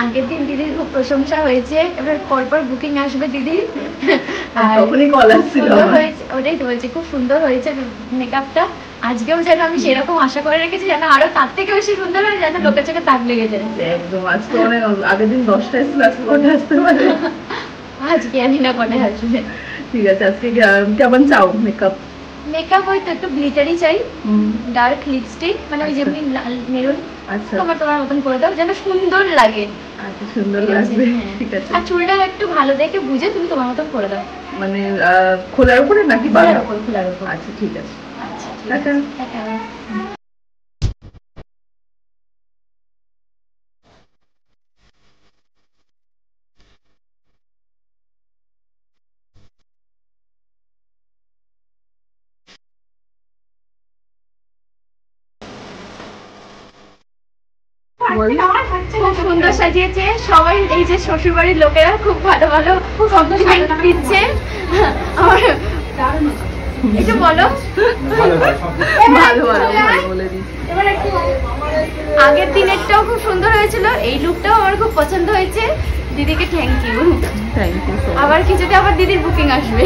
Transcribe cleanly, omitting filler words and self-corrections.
আগের দিন দিদির খুব প্রশংসা হয়েছে, এবার পরপর বুকিং আসবে দিদি। তখনই কল আসছিল। ওটাই তো বলছি, খুব সুন্দর হয়েছে মেকআপটা। আজকেও যেন আমি সেরকম আশা করে রেখেছি, যেন আরো তার থেকে বেশি সুন্দর হয়, যেন লোকের চোখে তাক লেগে যায়। একদম। আজকে অনেক, আগের দিন 10টা এসেছিল, আজকে কটা আসতে পারে? আজকে জানি না কটা আসবে। ঠিক আছে। আজকে কেমন চাও মেকআপ? মেকআপ হয়তো একটু গ্লিটারি চাই, ডার্ক লিপস্টিক, মানে ওই যেমনি লাল মেরুন। আচ্ছা, তোমার মতন করে দাও, যেন সুন্দর লাগে। আচ্ছা, সুন্দর লাগবে। ঠিক আছে। আর চুলটা একটু ভালো দেখে বুঝে তুমি তোমার মতন করে দাও। মানে খোলার উপরে নাকি খোলার উপর? খোলার উপর। আচ্ছা, ঠিক আছে। আচ্ছা, ঠিক টাটা। আছে, টাটা। খুব সুন্দর সাজিয়েছে সবাই, এই যে শ্বশুর বাড়ির লোকেরা খুব ভালো ভালো কমপ্লিমেন্ট দিচ্ছে। আমার একটু বলো। ভালো বলে দিই। আগের দিনেরটাও খুব সুন্দর হয়েছিল, এই লুকটাও আমার খুব পছন্দ হয়েছে। দিদিকে থ্যাংক ইউ। Thank you. আবার কিছুতে আবার দিদির বুকিং আসবে।